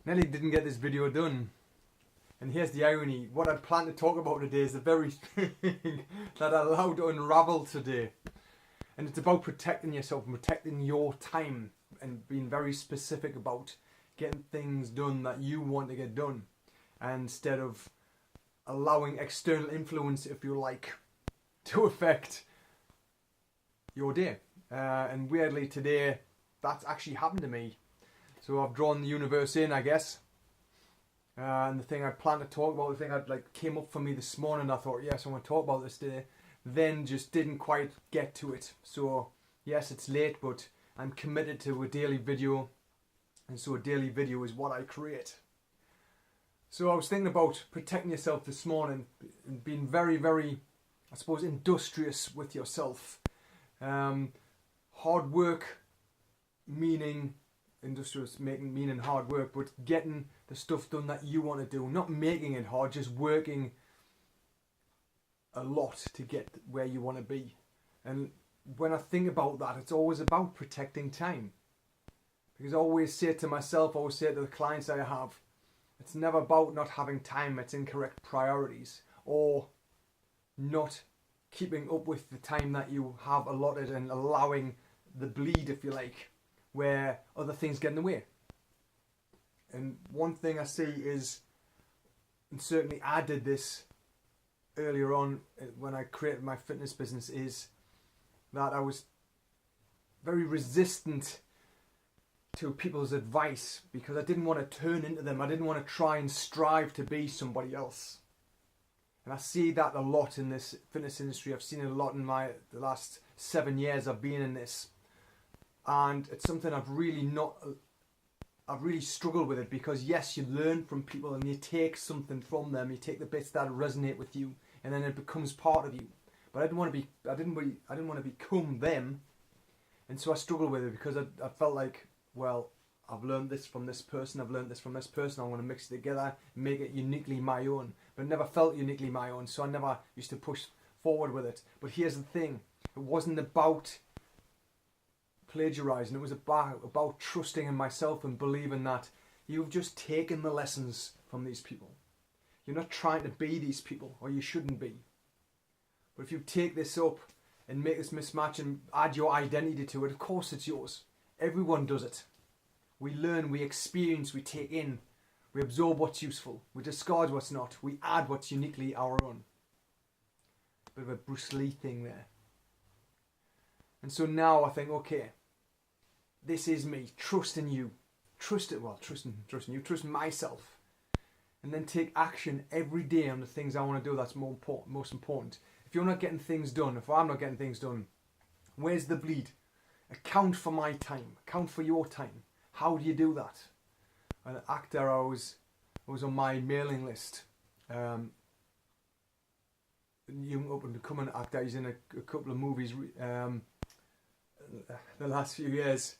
Nearly didn't get this video done. And here's the irony. What I'd planned to talk about today is the very thing that I allowed to unravel today. And it's about protecting yourself and protecting your time and being very specific about getting things done that you want to get done. And instead of allowing external influence, if you like, to affect your day. And weirdly today, that's actually happened to me. So I've drawn the universe in, I guess. And the thing I planned to talk about, the thing that came up for me this morning, I thought, yes, I want to talk about this today. Then just didn't quite get to it. So yes, it's late, but I'm committed to a daily video. And so a daily video is what I create. So I was thinking about protecting yourself this morning and being very, very, I suppose, industrious with yourself. Hard work, meaning industrious, meaning hard work, but getting the stuff done that you want to do, not making it hard, just working a lot to get where you want to be. And when I think about that, it's always about protecting time, because I always say to myself, I always say to the clients I have, it's never about not having time. It's incorrect priorities or not keeping up with the time that you have allotted and allowing the bleed, if you like, where other things get in the way. And one thing I see is, and certainly I did this earlier on when I created my fitness business, is that I was very resistant to people's advice because I didn't want to turn into them. I didn't want to try and strive to be somebody else. And I see that a lot in this fitness industry. I've seen it a lot in the last 7 years I've been in this. And it's something I've really struggled with it, because yes, you learn from people and you take something from them, you take the bits that resonate with you, and then it becomes part of you. But I didn't want to become them, and so I struggled with it because I felt like, well, I've learned this from this person, I've learned this from this person, I want to mix it together, make it uniquely my own. But it never felt uniquely my own, so I never used to push forward with it. But here's the thing, it wasn't about plagiarizing, it was about trusting in myself and believing that you've just taken the lessons from these people. You're not trying to be these people, or you shouldn't be. But if you take this up and make this mismatch and add your identity to it, of course it's yours. Everyone does it. We learn, we experience, we take in, we absorb what's useful, we discard what's not, we add what's uniquely our own. Bit of a Bruce Lee thing there. And so now I think, okay, this is me, trust in you, trust myself, and then take action every day on the things I want to do that's most important. If you're not getting things done, if I'm not getting things done, where's the bleed? Account for my time, account for your time. How do you do that? An actor, I was on my mailing list, young up and coming actor, he's in a couple of movies the last few years.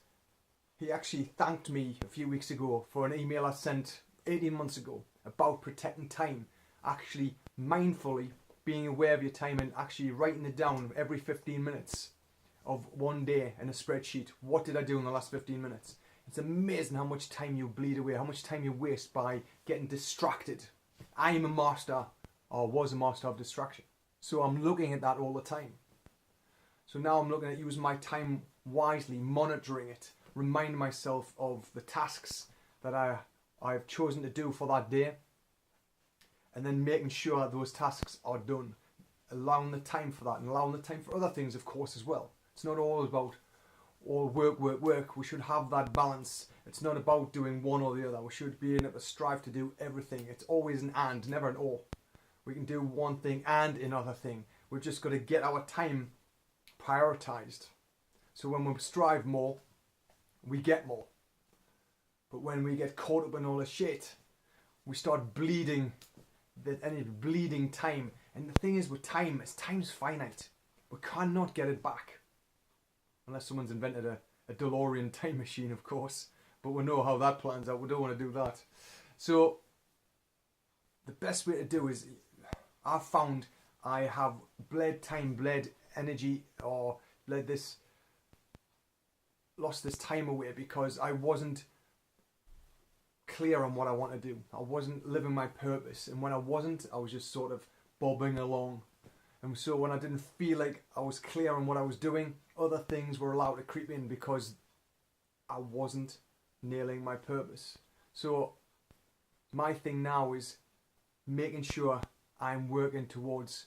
He actually thanked me a few weeks ago for an email I sent 18 months ago about protecting time, actually mindfully being aware of your time and actually writing it down every 15 minutes of one day in a spreadsheet. What did I do in the last 15 minutes? It's amazing how much time you bleed away, how much time you waste by getting distracted. I'm a master, or was a master of distraction. So I'm looking at that all the time. So now I'm looking at using my time wisely, monitoring it, reminding myself of the tasks that I've chosen to do for that day, and then making sure those tasks are done, allowing the time for that and allowing the time for other things, of course, as well. It's not all about all work. We should have that balance. It's not about doing one or the other. We should be able to strive to do everything. It's always an and, never an or. We can do one thing and another thing. We've just got to get our time prioritized. So when we strive more, we get more. But when we get caught up in all the shit, we start bleeding time. And the thing is with time, time's finite. We cannot get it back. Unless someone's invented a DeLorean time machine, of course. But we know how that plans out. We don't want to do that. So the best way to do is, I've found I have bled time, bled energy, or lost this time away because I wasn't clear on what I want to do. I wasn't living my purpose, and when I wasn't, I was just sort of bobbing along. And so when I didn't feel like I was clear on what I was doing, other things were allowed to creep in because I wasn't nailing my purpose. So my thing now is making sure I'm working towards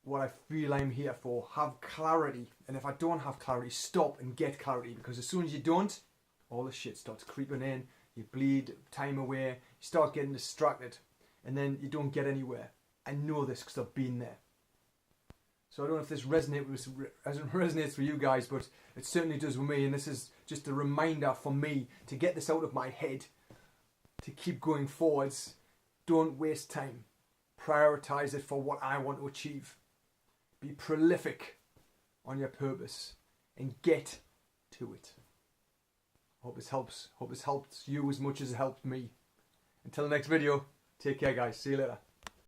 what I feel I'm here for. Have clarity, and if I don't have clarity, stop and get clarity, because as soon as you don't, all the shit starts creeping in. You bleed time away, you start getting distracted, and then you don't get anywhere. I know this because I've been there. So I don't know if this resonates with you guys, but it certainly does with me, and this is just a reminder for me to get this out of my head, to keep going forwards. Don't waste time. Prioritize it for what I want to achieve. Be prolific on your purpose and get to it. Hope this helps. Hope this helps you as much as it helped me. Until the next video, take care guys. See you later.